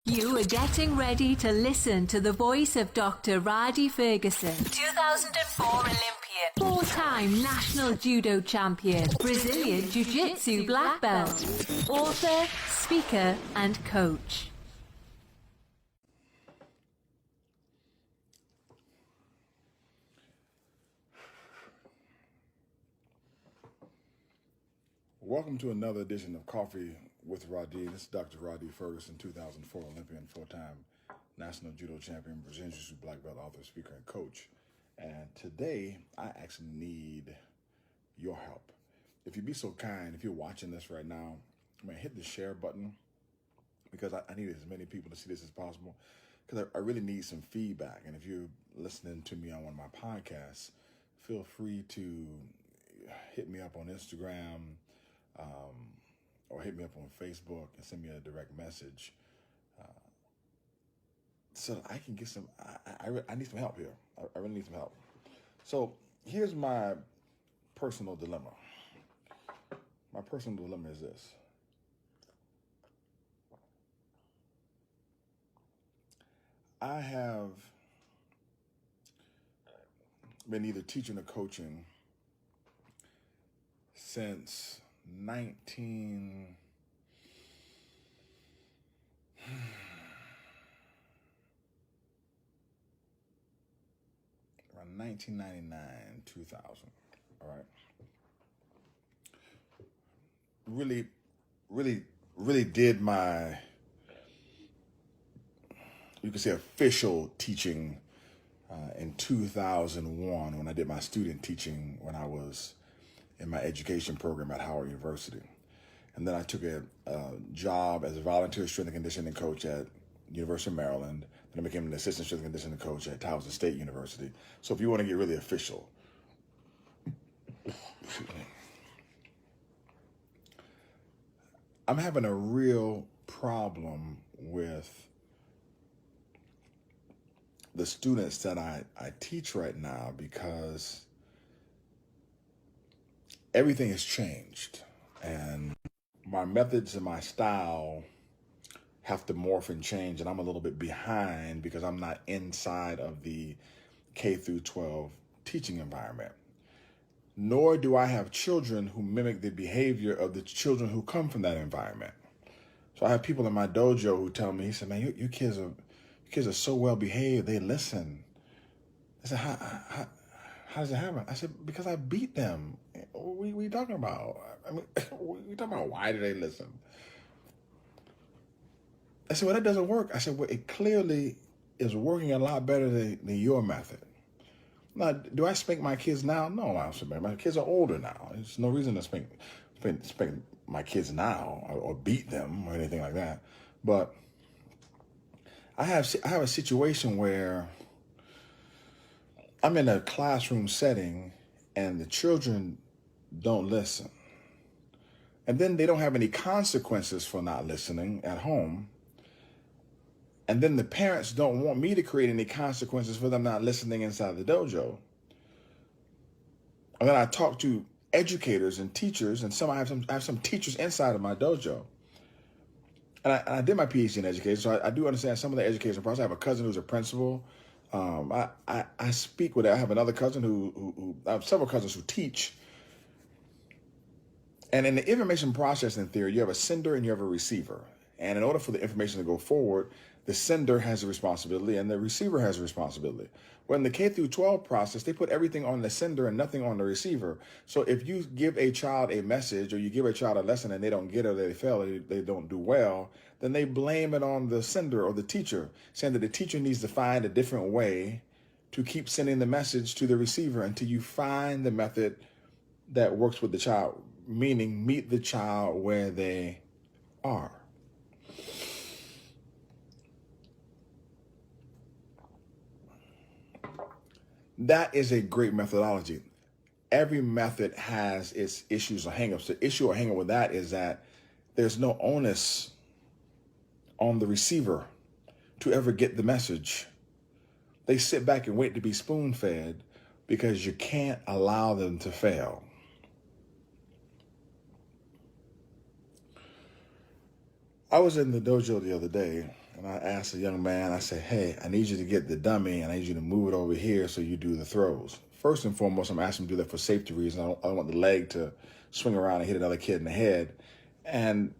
You are getting ready to listen to the voice of Dr. Rhadi Ferguson, 2004 Olympian, four-time national judo champion, Brazilian jiu-jitsu black belt, author, speaker, and coach. Welcome to another edition of Coffee with Rhadi. This is Dr. Rhadi Ferguson, 2004 Olympian, four-time national judo champion, Brazilian Jiu-Jitsu black belt, author, speaker, and coach. And today, I actually need your help. If you'd be so kind, if you're watching this right now, I'm going to hit the share button because I need as many people to see this as possible because I really need some feedback. And if you're listening to me on one of my podcasts, feel free to hit me up on Instagram, or hit me up on Facebook and send me a direct message so that I can get some, I need some help here. I really need some help. So here's my personal dilemma. My personal dilemma is this. I have been either teaching or coaching since 1999, 2000. All right. Really did my, you could say, official teaching in 2001 when I did my student teaching when I was in my education program at Howard University. And then I took a job as a volunteer strength and conditioning coach at University of Maryland. Then I became an assistant strength and conditioning coach at Towson State University. So if you want to get really official, I'm having a real problem with the students that I teach right now because everything has changed and my methods and my style have to morph and change, and I'm a little bit behind because I'm not inside of the K through 12 teaching environment. Nor do I have children who mimic the behavior of the children who come from that environment. So I have people in my dojo who tell me, he said, man, your kids are so well behaved, they listen. I said, how does it happen? I said, because I beat them. What are you talking about? I mean, we talking about why do they listen? I said, well, that doesn't work. I said, well, it clearly is working a lot better than your method. Now, do I spank my kids now? No, I don't spank. My kids are older now. There's no reason to spank my kids now or beat them or anything like that. But I have a situation where I'm in a classroom setting and the children don't listen. And then they don't have any consequences for not listening at home. And then the parents don't want me to create any consequences for them not listening inside the dojo. And then I talk to educators and teachers, and I have some teachers inside of my dojo. And I did my PhD in education, so I do understand some of the education process. I have a cousin who's a principal. I speak with it. I have another cousin who I have several cousins who teach. And in the information processing theory, you have a sender and you have a receiver. And in order for the information to go forward, the sender has a responsibility and the receiver has a responsibility. Well, in the K through 12 process, they put everything on the sender and nothing on the receiver. So if you give a child a message or you give a child a lesson and they don't get it, or they fail, or they don't do well, then they blame it on the sender or the teacher, saying that the teacher needs to find a different way to keep sending the message to the receiver until you find the method that works with the child, meaning meet the child where they are. That is a great methodology. Every method has its issues or hangups. The issue or hangup with that is that there's no onus on the receiver to ever get the message. They sit back and wait to be spoon-fed because you can't allow them to fail. I was in the dojo the other day, and I asked a young man, I said, hey, I need you to get the dummy, and I need you to move it over here so you do the throws. First and foremost, I'm asking him to do that for safety reasons. I don't want the leg to swing around and hit another kid in the head. And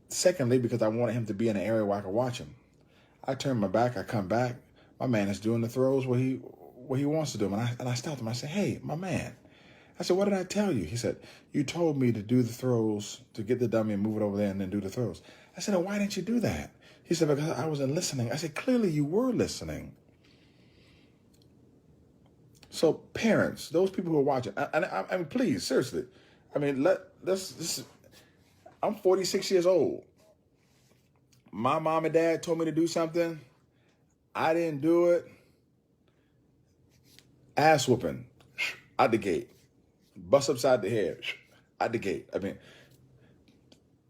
secondly, because I wanted him to be in an area where I could watch him. I turn my back, I come back, my man is doing the throws where he wants to do them. And I stopped him, I said, hey, my man. I said, what did I tell you? He said, you told me to do the throws, to get the dummy and move it over there and then do the throws. I said, why didn't you do that? He said, because I wasn't listening. I said, clearly you were listening. So parents, those people who are watching, I mean, please, seriously. I mean, I'm 46 years old. My mom and dad told me to do something. I didn't do it. Ass whooping out the gate. Bust upside the head out the gate. I mean,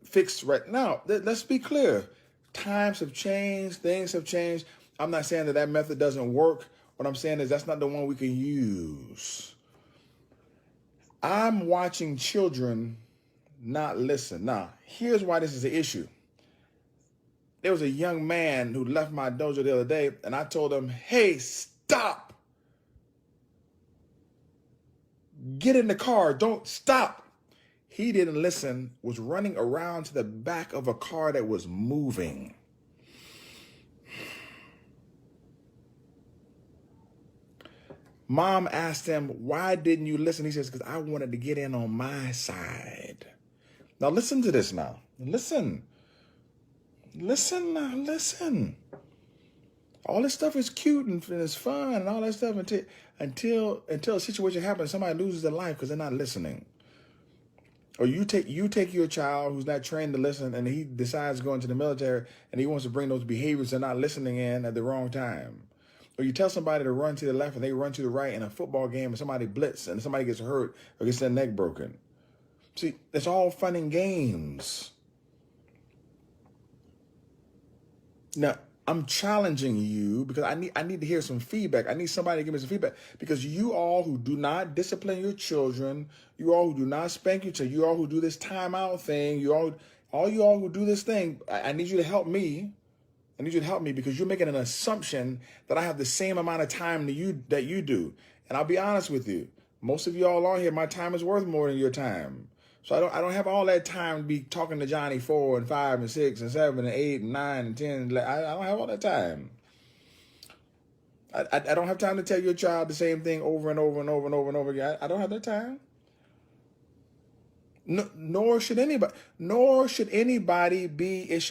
fixed right now. Let's be clear. Times have changed. Things have changed. I'm not saying that method doesn't work. What I'm saying is that's not the one we can use. I'm watching children not listen. Now, here's why this is an issue. There was a young man who left my dojo the other day, and I told him, hey, stop. Get in the car. Don't stop. He didn't listen, was running around to the back of a car that was moving. Mom asked him, why didn't you listen? He says, because I wanted to get in on my side. Now listen to this now. Listen. Listen now, listen. All this stuff is cute and it's fun and all that stuff until a situation happens, somebody loses their life because they're not listening. Or you take your child who's not trained to listen and he decides to go into the military and he wants to bring those behaviors they're not listening in at the wrong time. Or you tell somebody to run to the left and they run to the right in a football game and somebody blitz and somebody gets hurt or gets their neck broken. See, it's all fun and games. Now, I'm challenging you because I need to hear some feedback. I need somebody to give me some feedback because you all who do not discipline your children, you all who do not spank your children, you all who do this timeout thing, all you all who do this thing, I need you to help me. I need you to help me because you're making an assumption that I have the same amount of time that you do. And I'll be honest with you, most of y'all on here, my time is worth more than your time. So I don't have all that time to be talking to Johnny 4 and 5 and 6 and 7 and 8 and 9 and 10. And I don't have all that time. I don't have time to tell your child the same thing over and over and over and over and over again. I don't have that time. No, nor should anybody be.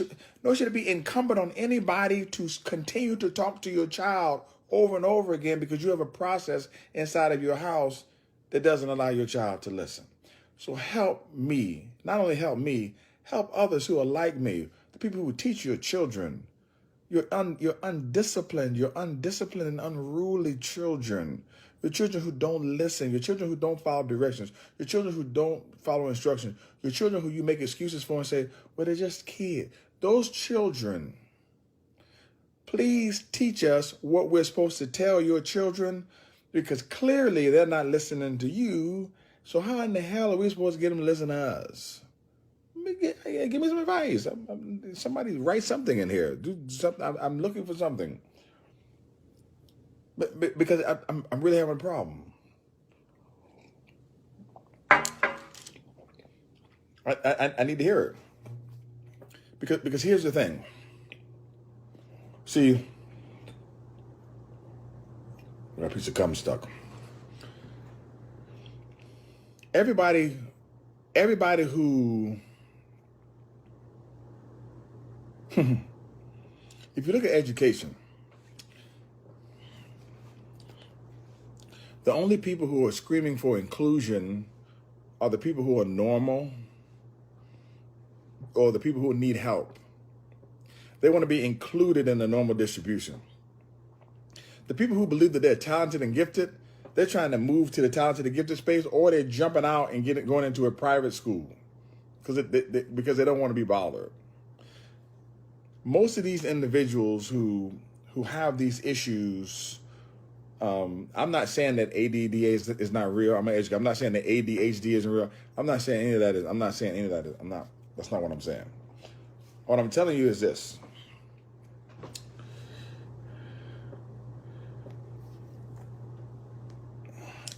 Nor should it be incumbent on anybody to continue to talk to your child over and over again because you have a process inside of your house that doesn't allow your child to listen. So help me, not only help me, help others who are like me, the people who teach your children. Your undisciplined and unruly children. Your children who don't listen. Your children who don't follow directions. Your children who don't follow instructions. Your children who you make excuses for and say, well, they're just kids. Those children, please teach us what we're supposed to tell your children because clearly they're not listening to you. So how in the hell are we supposed to get them to listen to us? Give me some advice. Somebody write something in here. Do something. I'm looking for something. But because I'm really having a problem. I need to hear it. Because here's the thing. See, got a piece of gum stuck. Everybody who, if you look at education, the only people who are screaming for inclusion are the people who are normal or the people who need help. They want to be included in the normal distribution. The people who believe that they're talented and gifted, they're trying to move to the talented and gifted space, or they're jumping out and going into a private school because they don't want to be bothered. Most of these individuals who have these issues, I'm not saying that ADD is not real. I'm not saying that ADHD isn't real. I'm not saying any of that is. I'm not saying any of that is. That's not what I'm saying. What I'm telling you is this.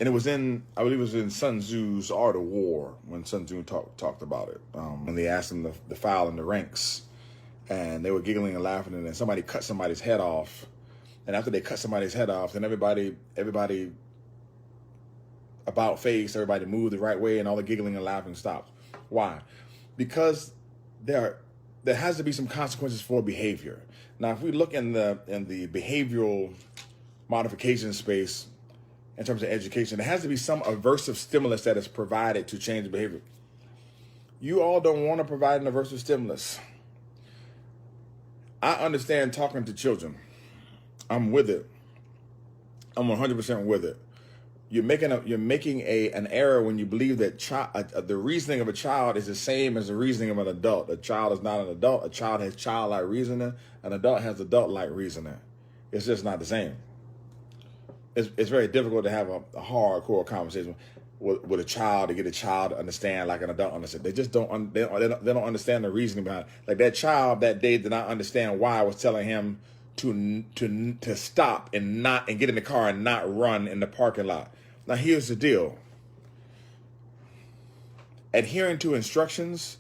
And it was I believe it was in Sun Tzu's Art of War, when Sun Tzu talked about it. And they asked him to file in the ranks. And they were giggling and laughing, and then somebody cut somebody's head off. And after they cut somebody's head off, then everybody about face, everybody moved the right way, and all the giggling and laughing stopped. Why? Because there has to be some consequences for behavior. Now, if we look in the behavioral modification space, in terms of education, there has to be some aversive stimulus that is provided to change behavior. You all don't want to provide an aversive stimulus. I understand talking to children. I'm with it. I'm 100% with it. You're making an error when you believe that the reasoning of a child is the same as the reasoning of an adult. A child is not an adult. A child has childlike reasoning. An adult has adult-like reasoning. It's just not the same. It's very difficult to have a hardcore conversation with a child, to get a child to understand like an adult understands. They just don't. They don't understand the reasoning behind it. Like that child that day did not understand why I was telling him to stop and get in the car and not run in the parking lot. Now here's the deal. Adhering to instructions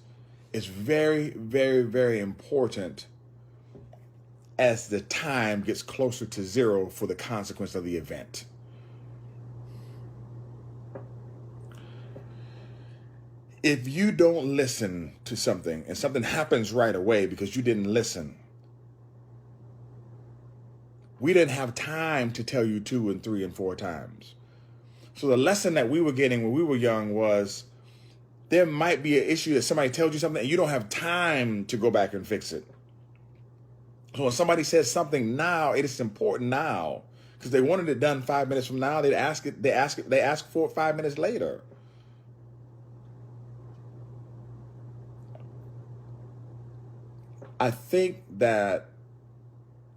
is very, very, very important as the time gets closer to zero for the consequence of the event. If you don't listen to something and something happens right away because you didn't listen, we didn't have time to tell you 2 and 3 and 4 times. So the lesson that we were getting when we were young was there might be an issue that somebody tells you something and you don't have time to go back and fix it. So when somebody says something now, it is important now, because they wanted it done 5 minutes from now. They ask for it 5 minutes later. I think that,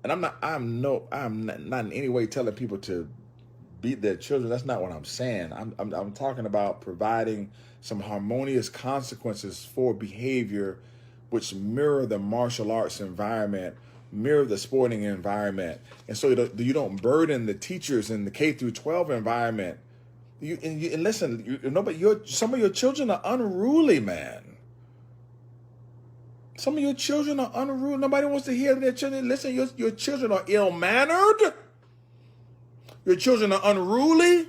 and I'm not in any way telling people to beat their children. That's not what I'm saying. I'm talking about providing some harmonious consequences for behavior which mirror the martial arts environment, mirror the sporting environment, and so you don't burden the teachers in the K through 12 environment. And listen, but some of your children are unruly, man. Some of your children are unruly. Nobody wants to hear their children. Listen, your children are ill-mannered. Your children are unruly.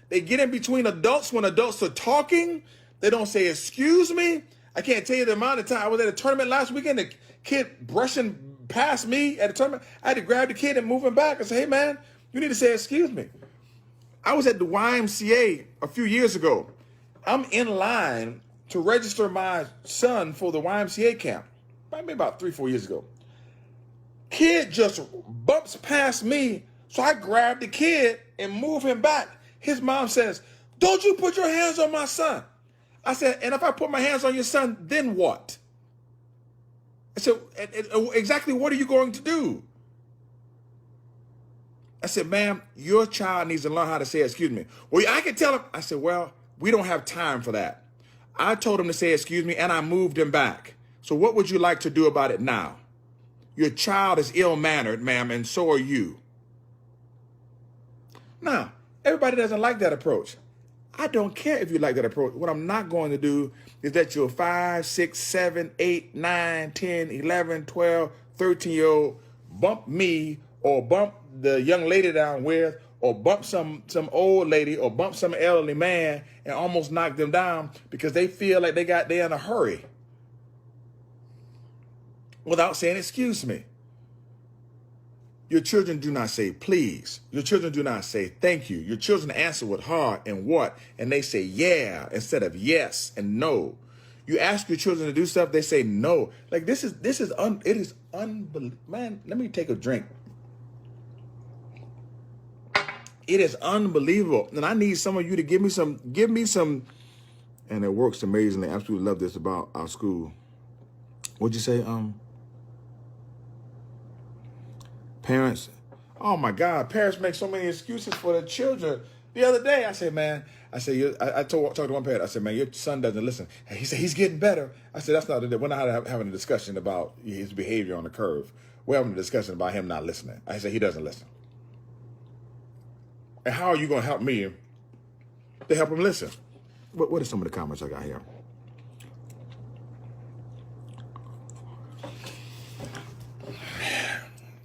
They get in between adults when adults are talking. They don't say, excuse me. I can't tell you the amount of time. I was at a tournament last weekend. The kid brushing past me at a tournament. I had to grab the kid and move him back and say, hey, man, you need to say, excuse me. I was at the YMCA a few years ago. I'm in line to register my son for the YMCA camp, maybe about 3-4 years ago. Kid just bumps past me, so I grab the kid and move him back. His mom says, don't you put your hands on my son. I said, and if I put my hands on your son, then what? I said, exactly what are you going to do? I said, ma'am, your child needs to learn how to say excuse me. Well, I can tell him. I said, well, we don't have time for that. I told him to say excuse me, and I moved him back. So what would you like to do about it now? Your child is ill-mannered, ma'am, and so are you. Now, everybody doesn't like that approach. I don't care if you like that approach. What I'm not going to do is that your 5, 6, 7, 8, 9, 10, 11, 12, 13-year-old bump me or bump the young lady down with, or bump some old lady, or bump some elderly man and almost knock them down because they feel like they're in a hurry without saying excuse me. Your children do not say please. Your children do not say thank you. Your children answer with heart and what, and they say yeah instead of yes and no. You ask your children to do stuff, they say no. Like it is unbelievable. Man, let me take a drink. It is unbelievable. And I need some of you to give me some, and it works amazingly. I absolutely love this about our school. What'd you say? Parents, oh my God, parents make so many excuses for their children. The other day, I said, man, I said, I talked to one parent. I said, man, your son doesn't listen. He said, he's getting better. I said, that's not it. We're not having a discussion about his behavior on the curve. We're having a discussion about him not listening. I said, he doesn't listen. And how are you going to help me to help him listen? What are some of the comments I got here?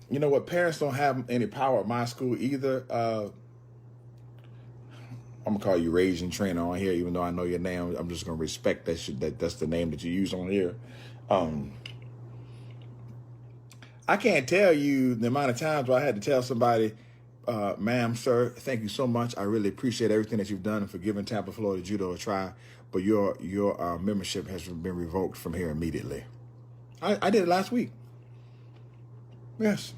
You know what? Parents don't have any power at my school either. I'm gonna call you Raging Trainer on here, even though I know your name. I'm just gonna respect that's the name that you use on here. I can't tell you the amount of times where I had to tell somebody, ma'am, sir, thank you so much. I really appreciate everything that you've done and for giving Tampa, Florida Judo a try. But your membership has been revoked from here immediately. I did it last week. Yes.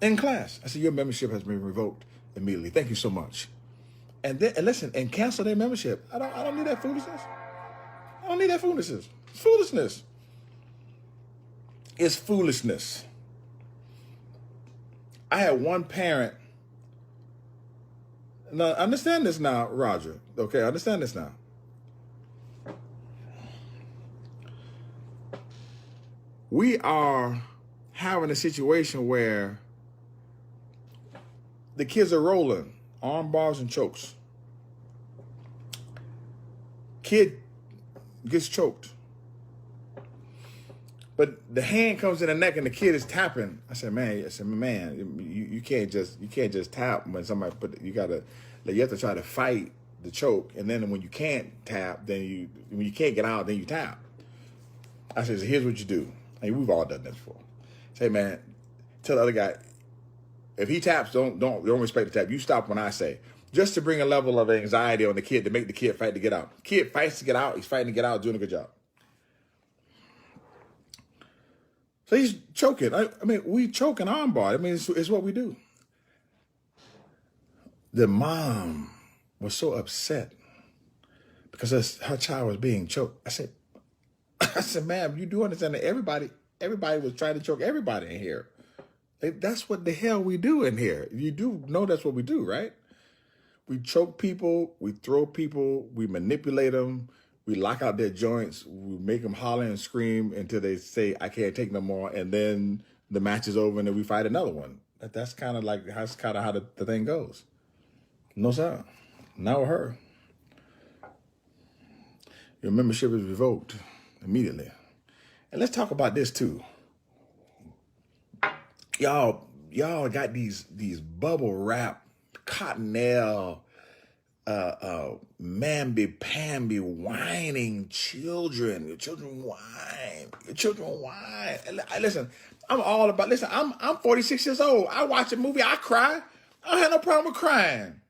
In class. I said, your membership has been revoked immediately. Thank you so much. And listen, and cancel their membership. I don't need that foolishness. I don't need that foolishness. It's foolishness. It's foolishness. I had one parent. Now, understand this now, Roger. Okay, understand this now. We are having a situation where the kids are rolling, arm bars and chokes. Kid gets choked. But the hand comes in the neck and the kid is tapping. I said, man, you can't just tap when somebody you have to try to fight the choke. And then when you can't tap, when you can't get out, then you tap. I said, here's what you do. I mean, we've all done this before. Say, man, tell the other guy, if he taps, don't respect the tap. You stop when I say, just to bring a level of anxiety on the kid to make the kid fight to get out. Kid fights to get out. He's fighting to get out, doing a good job. So he's choking. I mean, we choke an armbar. I mean, it's what we do. The mom was so upset because her child was being choked. I said, ma'am, you do understand that everybody was trying to choke everybody in here. That's what the hell we do in here. You do know that's what we do, right? We choke people, we throw people, we manipulate them, we lock out their joints, we make them holler and scream until they say, I can't take no more, and then the match is over and then we fight another one. That's kind of how the thing goes. No, sir. Not with her. Your membership is revoked immediately. And let's talk about this too. Y'all got these bubble wrap, cottonelle, mamby-pamby whining children. Your children whine. And listen, I'm 46 years old. I watch a movie, I cry. I don't have no problem with crying.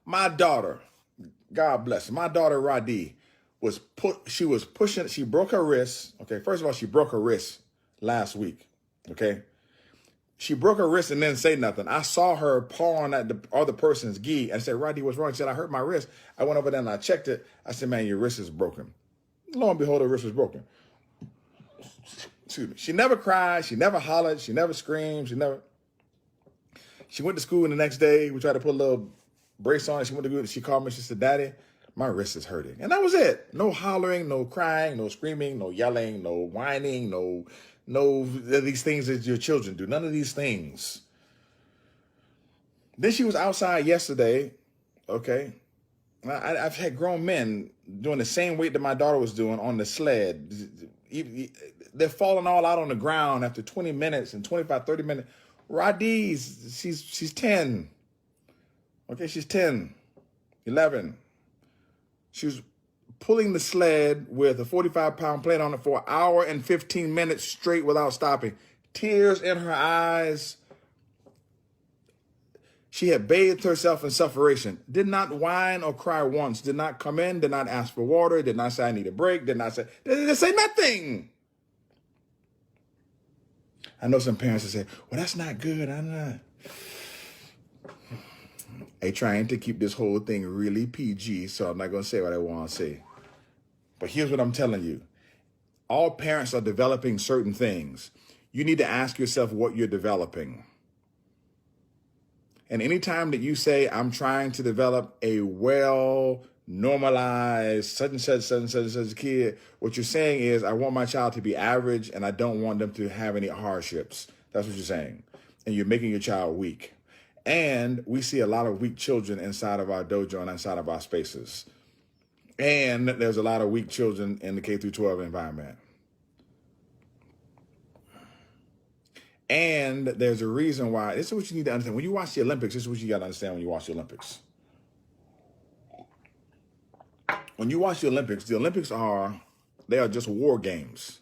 My daughter, God bless her, my daughter Rhadi, she broke her wrist. Okay, first of all, she broke her wrist last week. Okay. She broke her wrist and didn't say nothing. I saw her pawing at the other person's gi and said, Rhadi, what's wrong? She said, I hurt my wrist. I went over there and I checked it. I said, man, your wrist is broken. Lo and behold, her wrist was broken. Excuse me. She never cried. She never hollered. She never screamed. She went to school and the next day. We tried to put a little brace on it. She called me. She said, Daddy, my wrist is hurting. And that was it. No hollering, no crying, no screaming, no yelling, no whining, no these things that your children do. None of these things. Then she was outside yesterday. Okay. I've had grown men doing the same weight that my daughter was doing on the sled. They're falling all out on the ground after 20 minutes and 25, 30 minutes. Rhadi's, she's 10. Okay, she's 10, 11. She was pulling the sled with a 45-pound plate on it for an hour and 15 minutes straight without stopping. Tears in her eyes. She had bathed herself in sufferation. Did not whine or cry once. Did not come in. Did not ask for water. Did not say, I need a break. Did not say nothing. I know some parents will say, well, that's not good. I'm not. They trying to keep this whole thing really PG, so I'm not going to say what I want to say. But here's what I'm telling you. All parents are developing certain things. You need to ask yourself what you're developing. And anytime that you say, I'm trying to develop a well normalized such kid, what you're saying is, I want my child to be average and I don't want them to have any hardships. That's what you're saying. And you're making your child weak. And we see a lot of weak children inside of our dojo and inside of our spaces. And there's a lot of weak children in the K through 12 environment. And there's a reason why. This is what you need to understand. When you watch the Olympics, this is what you got to understand when you watch the Olympics. When you watch the Olympics they are just war games.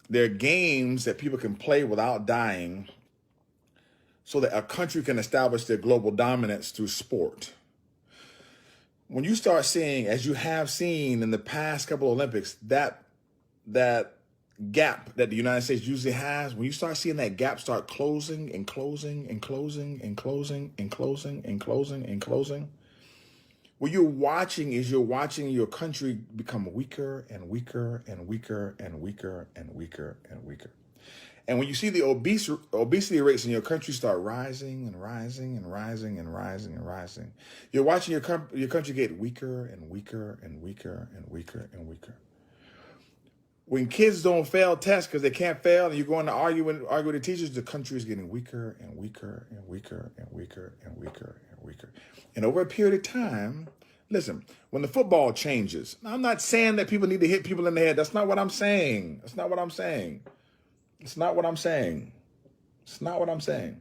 They're games that people can play without dying so that a country can establish their global dominance through sport. When you start seeing, as you have seen in the past couple of Olympics, that gap that the United States usually has, when you start seeing that gap start closing and closing and closing and closing and closing and closing and closing, what you're watching is your country become weaker and weaker and weaker and weaker and weaker and weaker. And when you see the obesity rates in your country start rising and rising and rising and rising and rising, you're watching your country get weaker and weaker and weaker and weaker and weaker. When kids don't fail tests because they can't fail, and you're going to argue with the teachers, the country is getting weaker and weaker and weaker and weaker and weaker and weaker. And over a period of time, listen, when the football changes, I'm not saying that people need to hit people in the head. That's not what I'm saying. That's not what I'm saying. It's not what I'm saying. It's not what I'm saying.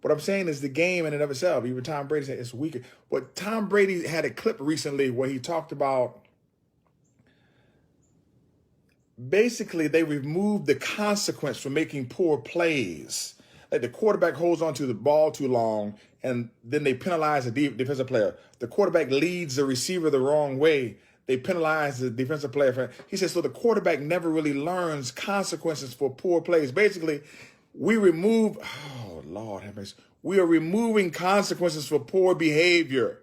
What I'm saying is the game in and of itself. Even Tom Brady said it's weaker. But Tom Brady had a clip recently where he talked about basically they removed the consequence for making poor plays. Like the quarterback holds onto the ball too long and then they penalize the defensive player. The quarterback leads the receiver the wrong way. They penalize the defensive player. He says, so the quarterback never really learns consequences for poor plays. Basically, we are removing consequences for poor behavior.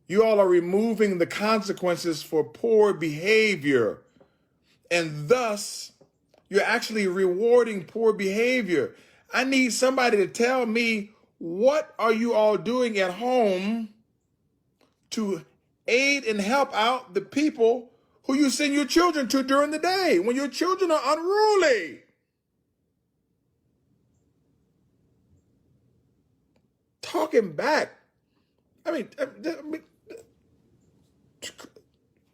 You all are removing the consequences for poor behavior. And thus, you're actually rewarding poor behavior. I need somebody to tell me, what are you all doing at home to aid and help out the people who you send your children to during the day when your children are unruly? Talking back. I mean,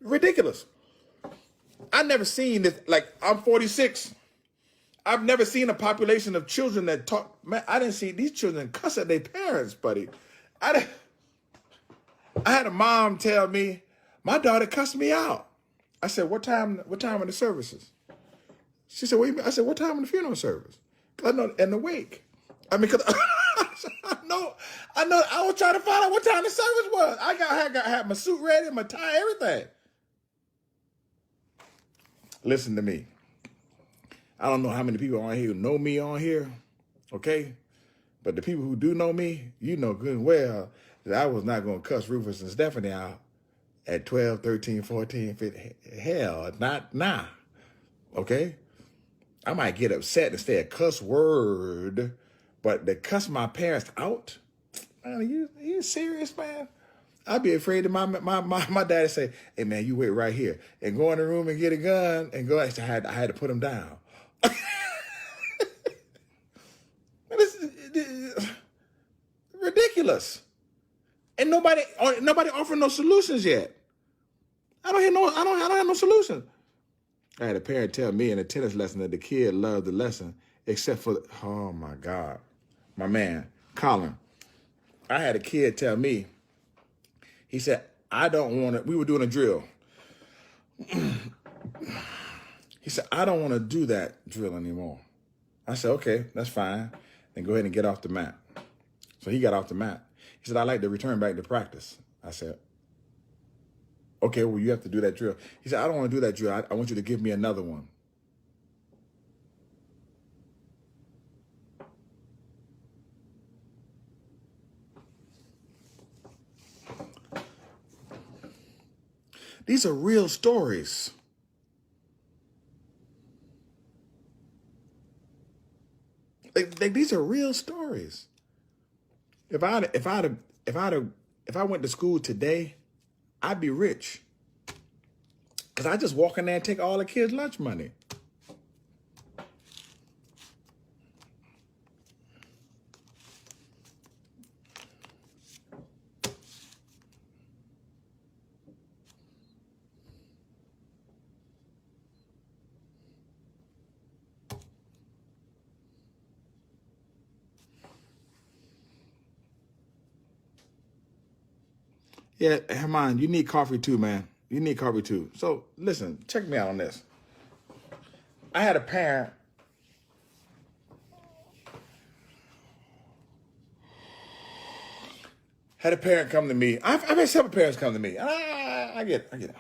ridiculous. I've never seen this. Like, I'm 46. I've never seen a population of children that talk. Man, I didn't see these children cuss at their parents, buddy. I had a mom tell me, my daughter cussed me out. I said, what time are the services? She said, what do you mean? I said, what time in the funeral service? Because I know, in the wake. I mean, because I know, I was trying to find out what time the service was. I had my suit ready, my tie, everything. Listen to me. I don't know how many people on here who know me on here, okay? But the people who do know me, you know good and well that I was not going to cuss Rufus and Stephanie out at 12, 13, 14, 15. Hell, not now, okay? I might get upset and say a cuss word, but to cuss my parents out? Man, you serious, man? I'd be afraid of my daddy say, hey, man, you wait right here. And go in the room and get a gun and go. I had to put him down. This is ridiculous. And nobody offering no solutions yet. I don't have no solution. I had a parent tell me in a tennis lesson that the kid loved the lesson, except for, oh my God, my man, Colin. I had a kid tell me, he said, I don't want to, we were doing a drill. He said, I don't want to do that drill anymore. I said, okay, that's fine. Then go ahead and get off the mat. So he got off the mat. He said, I'd like to return back to practice. I said, okay, well, you have to do that drill. He said, I don't want to do that drill. I want you to give me another one. These are real stories. Like, these are real stories. If I went to school today, I'd be rich. Because I just walk in there and take all the kids' lunch money. Yeah, Herman, you need coffee too, man. You need coffee too. So listen, check me out on this. I had a parent. Had a parent come to me. I've had several parents come to me. I get it.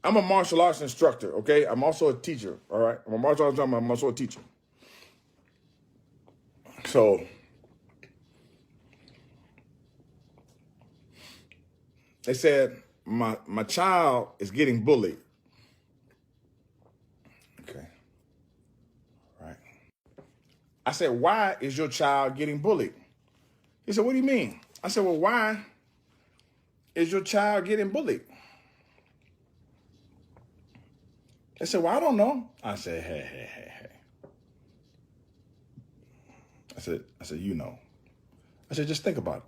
I'm a martial arts instructor, okay? I'm also a teacher, all right? I'm a martial arts instructor, I'm also a teacher. So they said, my child is getting bullied. Okay. Right. I said, why is your child getting bullied? He said, what do you mean? I said, well, why is your child getting bullied? They said, well, I don't know. I said, hey. I said, you know. I said, just think about it.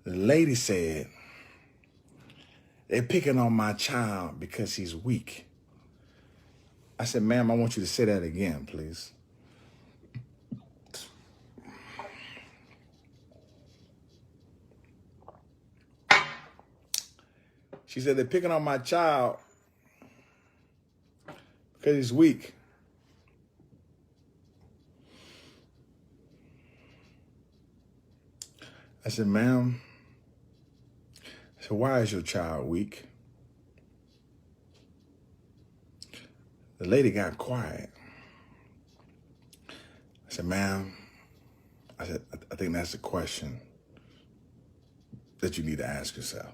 The lady said, they're picking on my child because he's weak. I said, ma'am, I want you to say that again, please. She said, they're picking on my child because he's weak. I said, ma'am, so why is your child weak? The lady got quiet. I said, ma'am, I think that's a question that you need to ask yourself.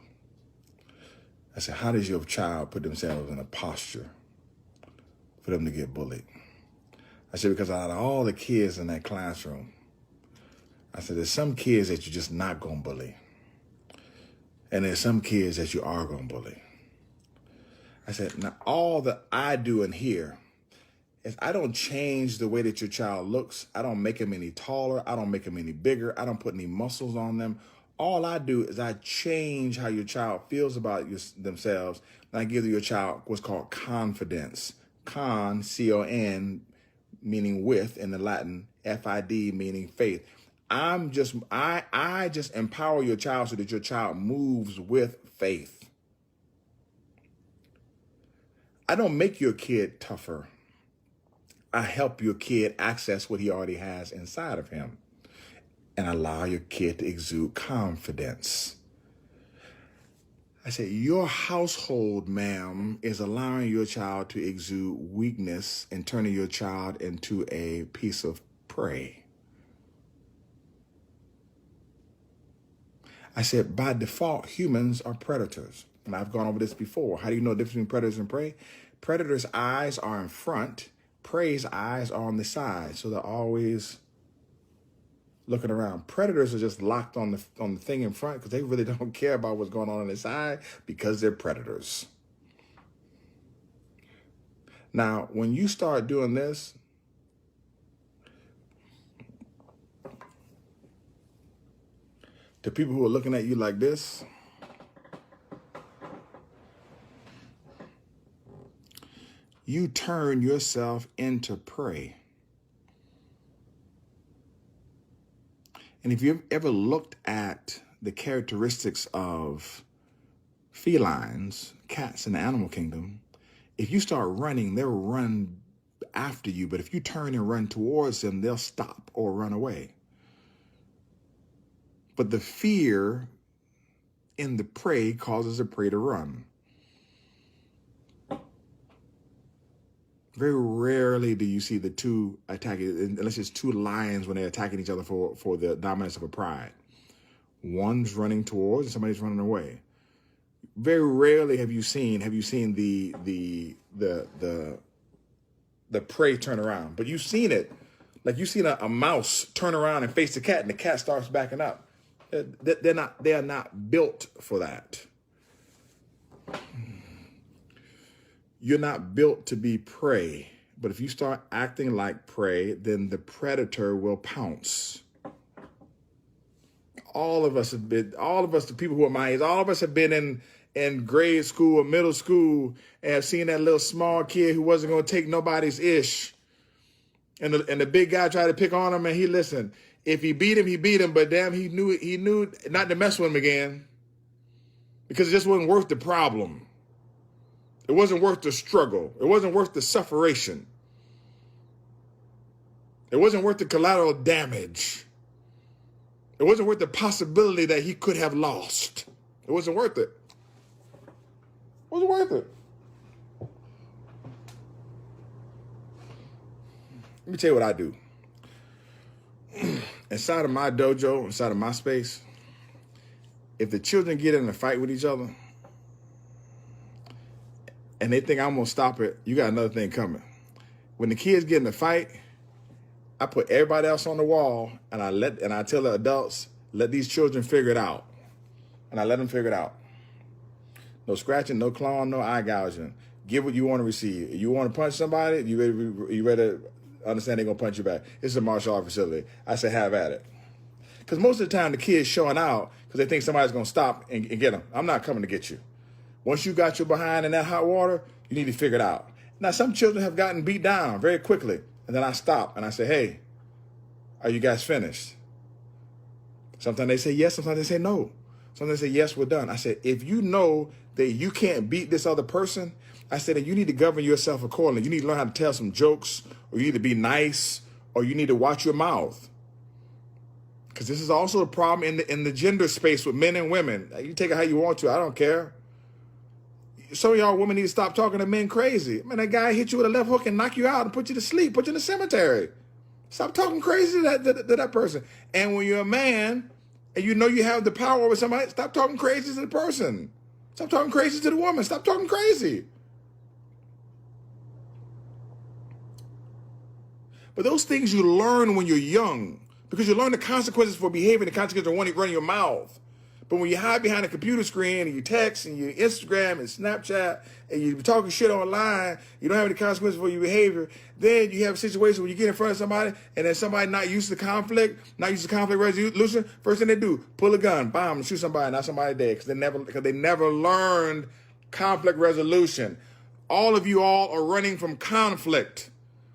I said, how does your child put themselves in a posture for them to get bullied? I said, because out of all the kids in that classroom, I said, there's some kids that you're just not going to bully. And there's some kids that you are going to bully. I said, now all that I do in here is I don't change the way that your child looks. I don't make them any taller. I don't make them any bigger. I don't put any muscles on them. All I do is I change how your child feels about themselves. And I give your child what's called confidence. Con, C-O-N, meaning with in the Latin, F-I-D, meaning faith. I just empower your child so that your child moves with faith. I don't make your kid tougher. I help your kid access what he already has inside of him and allow your kid to exude confidence. I said, your household, ma'am, is allowing your child to exude weakness and turning your child into a piece of prey. I said, by default, humans are predators. And I've gone over this before. How do you know the difference between predators and prey? Predators' eyes are in front. Prey's eyes are on the side. So they're always looking around. Predators are just locked on the thing in front because they really don't care about what's going on the side because they're predators. Now, when you start doing this, to people who are looking at you like this, you turn yourself into prey. And if you've ever looked at the characteristics of felines, cats in the animal kingdom, if you start running, they'll run after you. But if you turn and run towards them, they'll stop or run away. But the fear in the prey causes the prey to run. Very rarely do you see the two attacking, unless it's two lions when they're attacking each other for the dominance of a pride. One's running towards and somebody's running away. Very rarely have you seen the the prey turn around. But you've seen it. Like you've seen a mouse turn around and face the cat, and the cat starts backing up. They are not built for that. You're not built to be prey. But if you start acting like prey, then the predator will pounce. All of us, the people who are my age, all of us have been in grade school or middle school and have seen that little small kid who wasn't going to take nobody's ish. And the big guy tried to pick on him, and he listened. If he beat him, but damn, he knew not to mess with him again because it just wasn't worth the problem. It wasn't worth the struggle. It wasn't worth the sufferation. It wasn't worth the collateral damage. It wasn't worth the possibility that he could have lost. It wasn't worth it. It wasn't worth it. Let me tell you what I do. Inside of my dojo, inside of my space, if the children get in a fight with each other and they think I'm going to stop it, you got another thing coming. When the kids get in a fight, I put everybody else on the wall and I tell the adults, let these children figure it out. And I let them figure it out. No scratching, no clawing, no eye gouging. Give what you want to receive. You want to punch somebody, you ready to understand they're going to punch you back. This is a martial art facility. I say have at it. Because most of the time the kids showing out because they think somebody's going to stop and get them. I'm not coming to get you. Once you got your behind in that hot water, you need to figure it out. Now, some children have gotten beat down very quickly. And then I stop and I say, hey, are you guys finished? Sometimes they say yes, sometimes they say no. Sometimes they say, yes, we're done. I said, if you know that you can't beat this other person, I said that you need to govern yourself accordingly. You need to learn how to tell some jokes, or you need to be nice, or you need to watch your mouth. Because this is also a problem in the gender space with men and women. You take it how you want to. I don't care. Some of y'all women need to stop talking to men crazy. Man, that guy hit you with a left hook and knock you out and put you to sleep, put you in the cemetery. Stop talking crazy to that person. And when you're a man and you know you have the power over somebody, stop talking crazy to the person. Stop talking crazy to the woman. Stop talking crazy. But those things you learn when you're young, because you learn the consequences for behavior, the consequences of running your mouth. But when you hide behind a computer screen and you text and you Instagram and Snapchat and you're talking shit online, you don't have any consequences for your behavior, then you have a situation where you get in front of somebody and then somebody not used to conflict, not used to conflict resolution, first thing they do, pull a gun, bomb, and shoot somebody, not somebody dead, because they never learned conflict resolution. All of you all are running from conflict.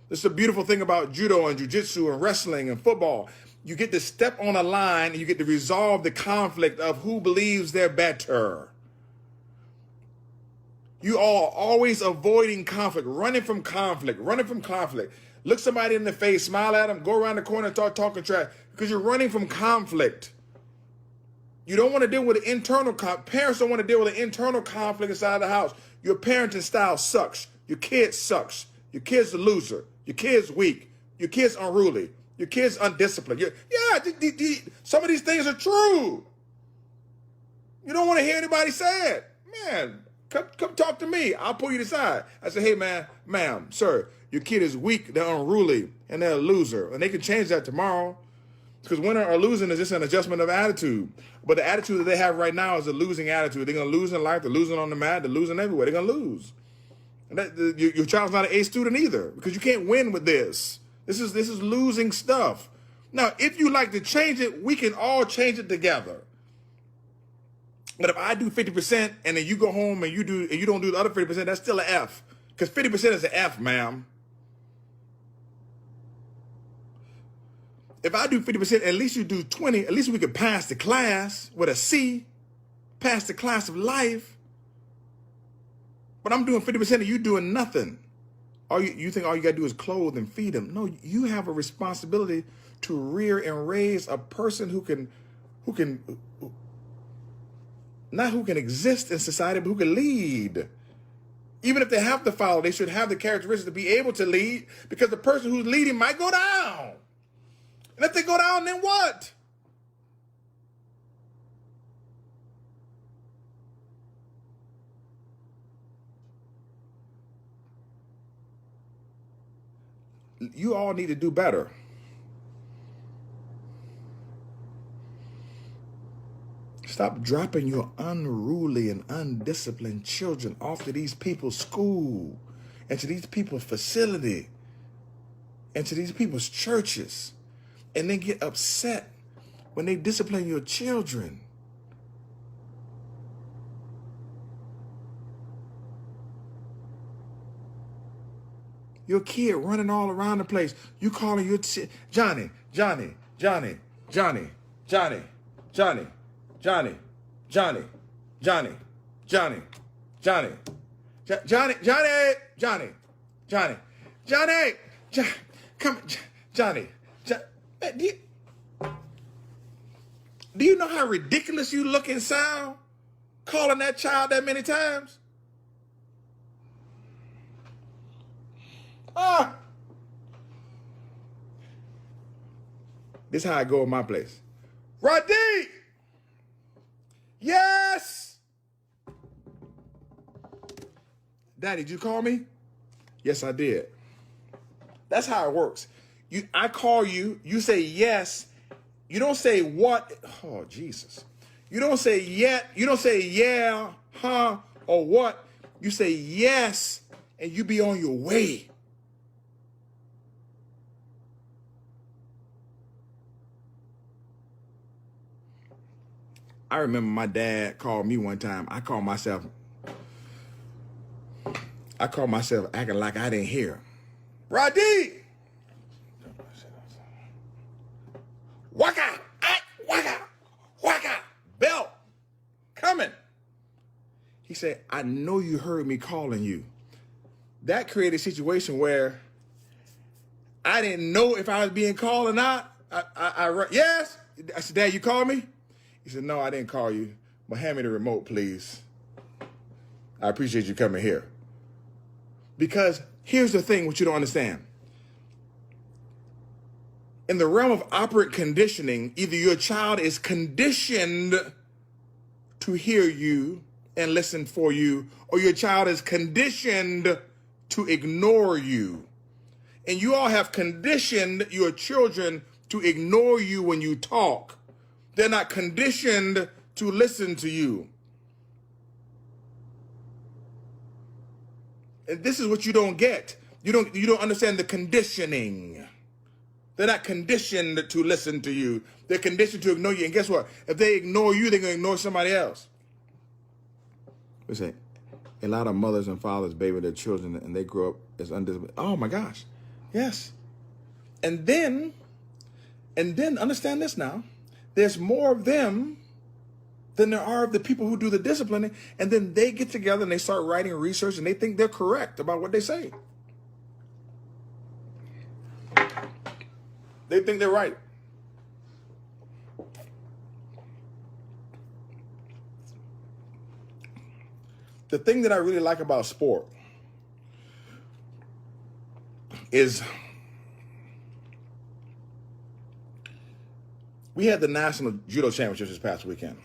This is the beautiful thing about judo and jiu-jitsu and wrestling and football. You get to step on a line and you get to resolve the conflict of who believes they're better. You are always avoiding conflict, running from conflict. Look somebody in the face, smile at them, go around the corner and start talking trash because you're running from conflict. You don't want to deal with the internal conflict. Parents don't want to deal with the internal conflict inside the house. Your parenting style sucks. Your kid sucks. Your kid's a loser. Your kid's weak. Your kid's unruly. Your kid's undisciplined. Some of these things are true. You don't want to hear anybody say it. Man, come talk to me. I'll pull you aside. I say, hey, man, ma'am, sir, your kid is weak, they're unruly, and they're a loser. And they can change that tomorrow. Because winning or losing is just an adjustment of attitude. But the attitude that they have right now is a losing attitude. They're going to lose in life. They're losing on the mat. They're losing everywhere. They're going to lose. And your child's not an A student either because you can't win with this. This is losing stuff. Now, if you like to change it, we can all change it together. But if I do 50% and then you go home and you don't do the other 50%, that's still an F. Because 50% is an F, ma'am. If I do 50%, at least you do 20, at least we could pass the class with a C, pass the class of life. But I'm doing 50% and you doing nothing. You think all you got to do is clothe and feed them. No, you have a responsibility to rear and raise a person who can exist in society, but who can lead. Even if they have to follow, they should have the characteristics to be able to lead because the person who's leading might go down. And if they go down, then what? you all need to do better. Stop dropping your unruly and undisciplined children off to these people's school and to these people's facility and to these people's churches, and then get upset when they discipline your children. Your kid running all around the place. You calling your Johnny, Johnny, Johnny, Johnny, Johnny, Johnny, Johnny, Johnny, Johnny, Johnny, Johnny, Johnny, Johnny, Johnny, Johnny, Johnny, come, Johnny. Do you know how ridiculous you look and sound calling that child that many times? This is how I go in my place. Rhadi! Yes! Daddy, did you call me? Yes, I did. That's how it works. I call you, you say yes. You don't say what. Oh, Jesus. You don't say yet. You don't say yeah, huh, or what. You say yes, and you be on your way. I remember my dad called me one time. I called myself acting like I didn't hear. Rhadi! Waka! Waka! Waka! Belt! Coming! He said, I know you heard me calling you. That created a situation where I didn't know if I was being called or not. Yes? I said, Dad, you called me? He said, no, I didn't call you, but hand me the remote, please. I appreciate you coming here. Because here's the thing, what you don't understand. In the realm of operant conditioning, either your child is conditioned to hear you and listen for you, or your child is conditioned to ignore you. And you all have conditioned your children to ignore you when you talk. They're not conditioned to listen to you. And this is what you don't get. You don't understand the conditioning. They're not conditioned to listen to you. They're conditioned to ignore you. And guess what? If they ignore you, they're going to ignore somebody else. Listen, a lot of mothers and fathers baby their children and they grow up as undisciplined. Oh my gosh. Yes. And then understand this now. There's more of them than there are of the people who do the disciplining. And then they get together and they start writing research and they think they're correct about what they say. They think they're right. The thing that I really like about sport is we had the National Judo Championships this past weekend.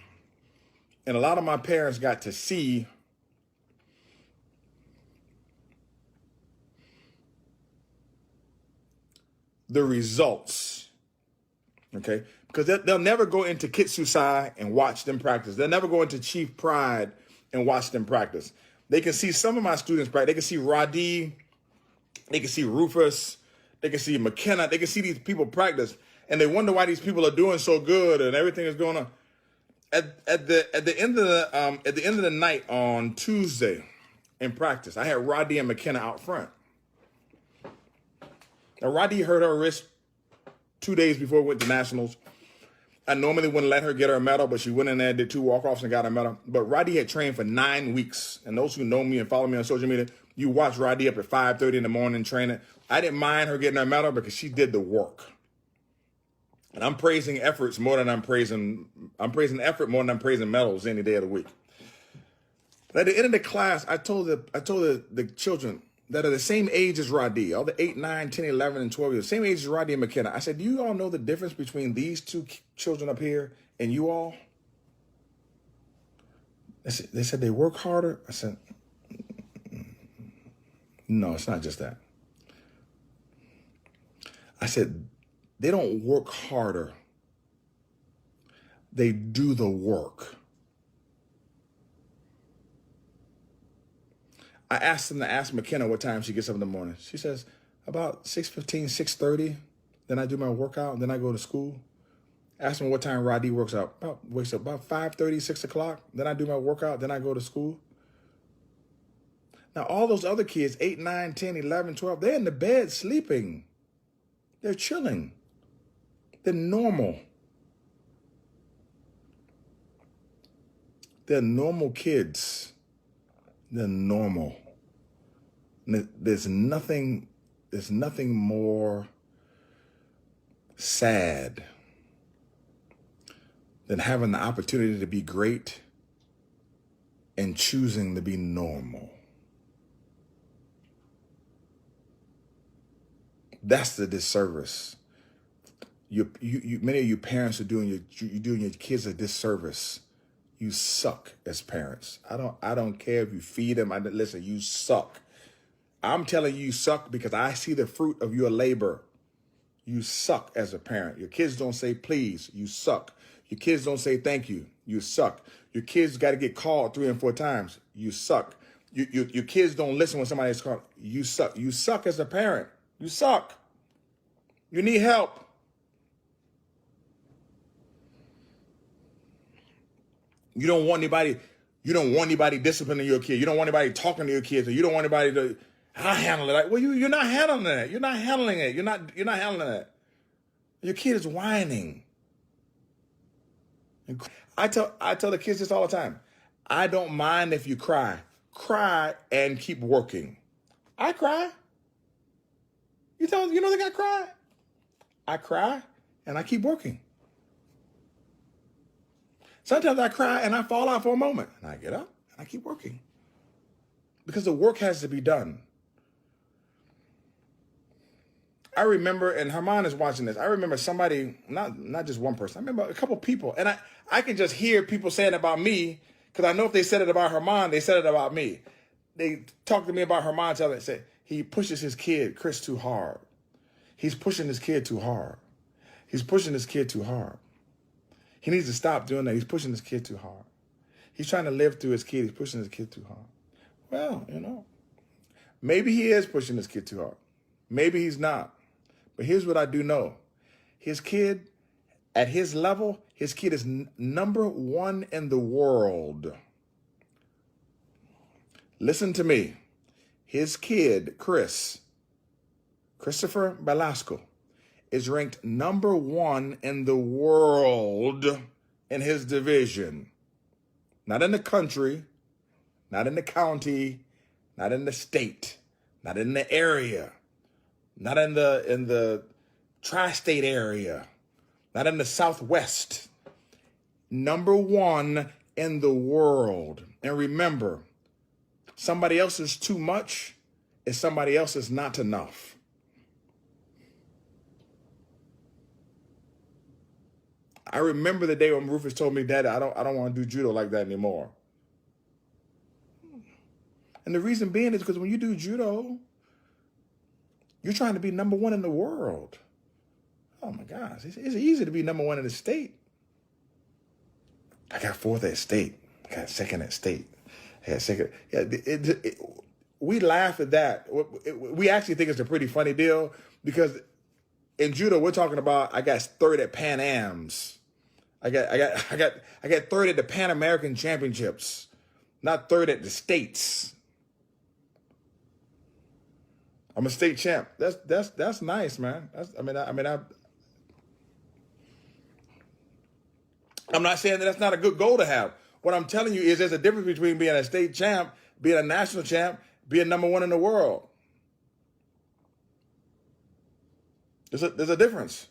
And a lot of my parents got to see the results, okay? Because they'll never go into Kitsusai and watch them practice. They'll never go into Chief Pride and watch them practice. They can see some of my students practice. They can see Rhadi, they can see Rufus, they can see McKenna, they can see these people practice, and they wonder why these people are doing so good and everything is going on. At the end of the night on Tuesday in practice, I had Rhadi and McKenna out front. Now, Rhadi hurt her wrist 2 days before we went to nationals. I normally wouldn't let her get her medal, but she went in there, did 2 walk-offs and got her medal. But Rhadi had trained for 9 weeks. And those who know me and follow me on social media, you watch Rhadi up at 5:30 in the morning training. I didn't mind her getting her medal because she did the work. And I'm praising efforts more than I'm praising effort more than I'm praising medals any day of the week. But at the end of the class, I told the children that are the same age as Rhadi, all the 8, 9, 10, 11, and 12 years, same age as Rhadi and McKenna. I said, do you all know the difference between these two children up here and you all? They said they work harder. I said, no, it's not just that. said, they don't work harder. They do the work. I asked them to ask McKenna what time she gets up in the morning. She says, about 6:15, 6:30. Then I do my workout, then I go to school. Ask them what time Rhadi wakes up about 5:30, 6 o'clock. Then I do my workout, then I go to school. Now, all those other kids, 8, 9, 10, 11, 12, they're in the bed sleeping. They're chilling. They're normal. They're normal kids. They're normal. There's nothing more sad than having the opportunity to be great and choosing to be normal. That's the disservice. Many of you parents are doing your kids a disservice. You suck as parents. I don't care if you feed them. Listen, you suck. I'm telling you suck because I see the fruit of your labor. You suck as a parent. Your kids don't say please. You suck. Your kids don't say thank you. You suck. Your kids got to get called 3 and 4 times. You suck. Your kids don't listen when somebody's called. You suck. You suck as a parent. You suck. You need help. You don't want anybody disciplining your kid. You don't want anybody talking to your kids. Or you don't want anybody to, I handle it. Well, you're not handling it. You're not handling it. You're not handling it. Your kid is whining. I tell the kids this all the time. I don't mind if you cry. Cry and keep working. I cry. You know they got cry. I cry and I keep working. Sometimes I cry and I fall out for a moment and I get up and I keep working because the work has to be done. I remember, and Herman is watching this, I remember somebody, not just one person, I remember a couple people, and I can just hear people saying about me because I know if they said it about Herman, they said it about me. They talk to me about Herman, tell me, say, he pushes his kid, Chris, too hard. He's pushing his kid too hard. He's pushing his kid too hard. He needs to stop doing that. He's pushing his kid too hard. He's trying to live through his kid. He's pushing his kid too hard. Well, maybe he is pushing his kid too hard. Maybe he's not. But here's what I do know. His kid, at his level, his kid is number 1 in the world. Listen to me. His kid, Christopher Velasco, is ranked number 1 in the world in his division. Not in the country, not in the county, not in the state, not in the area, not in the tri-state area, not in the Southwest. Number 1 in the world. And remember, somebody else is too much and somebody else is not enough. I remember the day when Rufus told me, Daddy, I don't want to do judo like that anymore. And the reason being is because when you do judo, you're trying to be number 1 in the world. Oh my gosh, it's easy to be number 1 in the state. I got 4th at state. I got 2nd at state. I got 2nd. Yeah, we laugh at that. We actually think it's a pretty funny deal because in judo, we're talking about I got 3rd at Pan Ams. I got 3rd at the Pan American Championships, not 3rd at the states. I'm a state champ. That's nice, man. I'm not saying that's not a good goal to have. What I'm telling you is there's a difference between being a state champ, being a national champ, being number 1 in the world. There's a difference.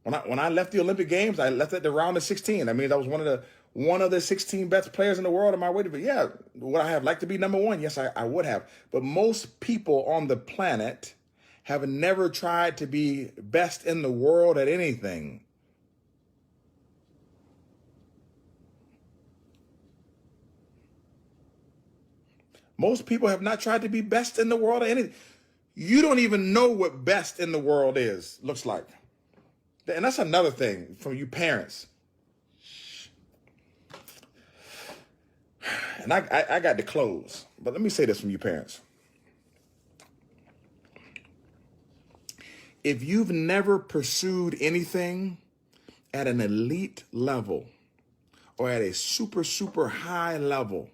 When I left the Olympic Games, I left at the round of 16. I mean, I was one of the 16 best players in the world on my way to be. Yeah, would I have liked to be number 1? Yes, I would have. But most people on the planet have never tried to be best in the world at anything. Most people have not tried to be best in the world at anything. You don't even know what best in the world looks like. And that's another thing from you parents. And I got to close, but let me say this from you parents. If you've never pursued anything at an elite level or at a super, super high level,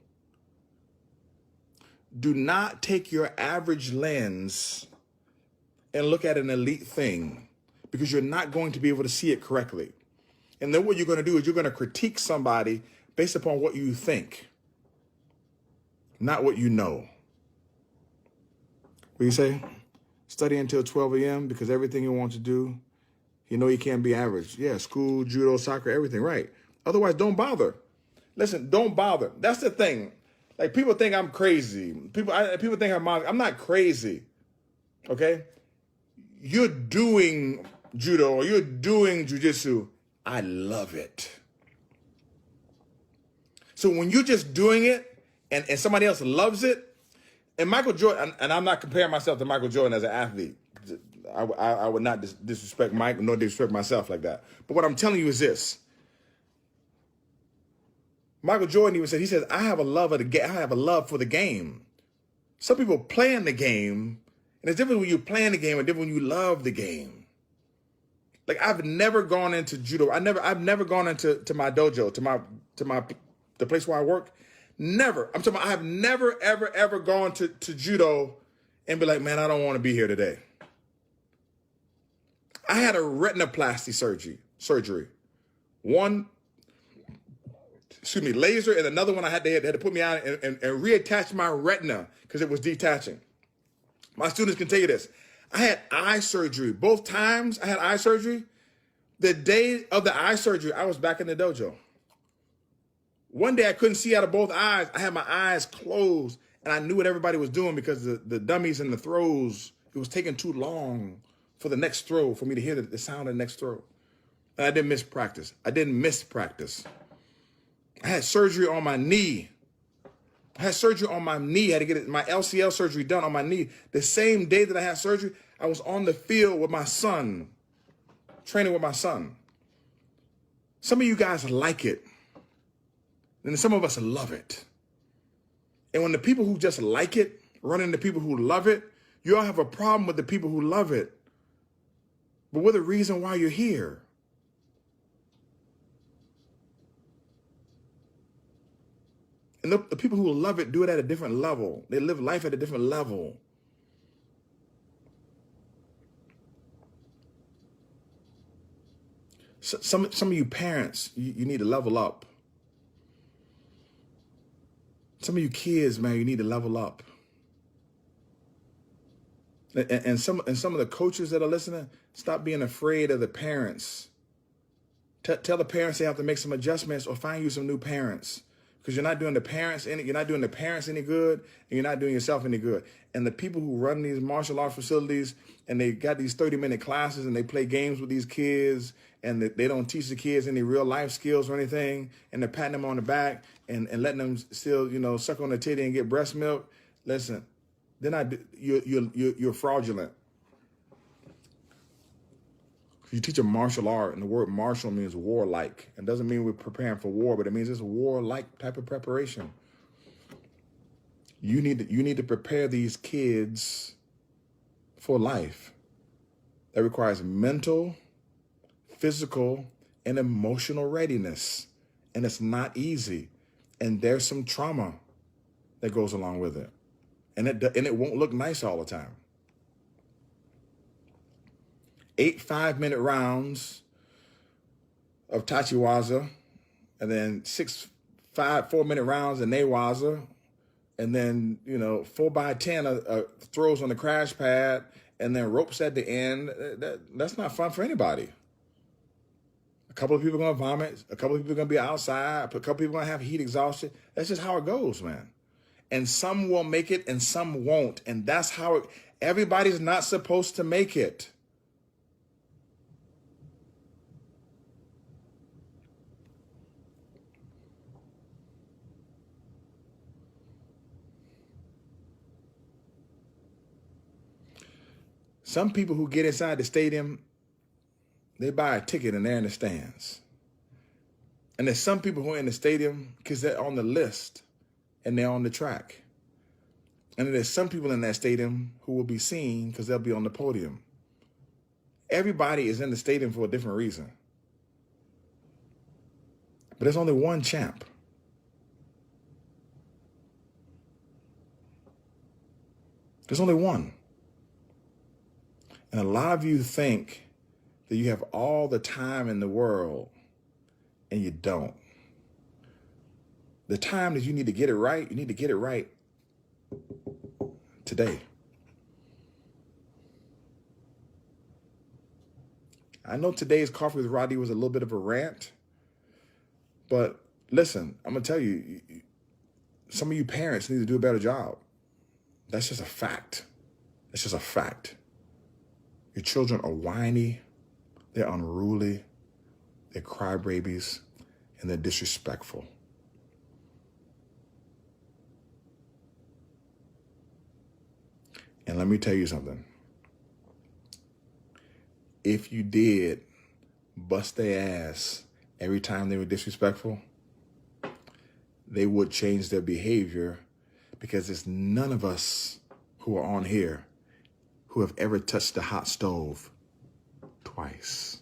do not take your average lens and look at an elite thing, because you're not going to be able to see it correctly. And then what you're going to do is you're going to critique somebody based upon what you think, not what you know. What do you say? Study until 12 a.m. because everything you want to do, you know you can't be average. Yeah, school, judo, soccer, everything, right. Otherwise, don't bother. Listen, don't bother. That's the thing. Like, people think I'm crazy. People think I'm not crazy. Okay? You're doing judo or you're doing jujitsu. I love it. So when you're just doing it and somebody else loves it, and Michael Jordan, and I'm not comparing myself to Michael Jordan as an athlete. I would not disrespect Mike nor disrespect myself like that. But what I'm telling you is this. Michael Jordan even said, he says, I have a love for the game. Some people play in the game, and it's different when you're playing the game and different when you love the game. Like, I've never gone into judo. I've never gone into my dojo, the place where I work. Never. I'm talking about, I have never, ever gone to judo and be like, man, I don't want to be here today. I had a retinoplasty surgery. One, laser, and another one they had to put me on and reattach my retina because it was detaching. My students can tell you this. I had eye surgery. Both times I had eye surgery, the day of the eye surgery, I was back in the dojo. One day I couldn't see out of both eyes. I had my eyes closed, and I knew what everybody was doing because the dummies and the throws, it was taking too long for the next throw, for me to hear the sound of the next throw. And I didn't miss practice. I had surgery on my knee. I had to get my LCL surgery done on my knee. The same day that I had surgery, I was on the field with my son, training with my son. Some of you guys like it, and some of us love it. And when the people who just like it run into people who love it, you all have a problem with the people who love it. But we're the reason why you're here. And the people who love it do it at a different level. They live life at a different level. So, some of you parents, you need to level up. Some of you kids, man, you need to level up. And some of the coaches that are listening, stop being afraid of the parents. Tell the parents they have to make some adjustments or find you some new parents. Because you're not doing the parents any good, and you're not doing yourself any good. And the people who run these martial arts facilities, and they got these 30-minute classes, and they play games with these kids, and they don't teach the kids any real life skills or anything, and they're patting them on the back and letting them still, suck on the titty and get breast milk. Listen, you're fraudulent. You teach a martial art, and the word martial means warlike. It doesn't mean we're preparing for war, but it means it's a warlike type of preparation. You need to prepare these kids for life. That requires mental, physical, and emotional readiness. And it's not easy. And there's some trauma that goes along with it. And it won't look nice all the time. 8 5-minute rounds of Tachiwaza, and then 6 4-minute rounds of Newaza, and then 4x10 throws on the crash pad, and then ropes at the end. That's not fun for anybody. A couple of people are gonna vomit. A couple of people are gonna be outside. A couple of people are gonna have heat exhaustion. That's just how it goes, man. And some will make it, and some won't. And that's how everybody's not supposed to make it. Some people who get inside the stadium, they buy a ticket and they're in the stands. And there's some people who are in the stadium because they're on the list and they're on the track. And then there's some people in that stadium who will be seen because they'll be on the podium. Everybody is in the stadium for a different reason. But there's only one champ. There's only one. And a lot of you think that you have all the time in the world, and you don't. The time that you need to get it right, you need to get it right today. I know today's Coffee with Rhadi was a little bit of a rant, but listen, I'm going to tell you, some of you parents need to do a better job. That's just a fact. That's just a fact. Your children are whiny, they're unruly, they're crybabies, and they're disrespectful. And let me tell you something. If you did bust their ass every time they were disrespectful, they would change their behavior, because there's none of us who are on here who have ever touched the hot stove twice.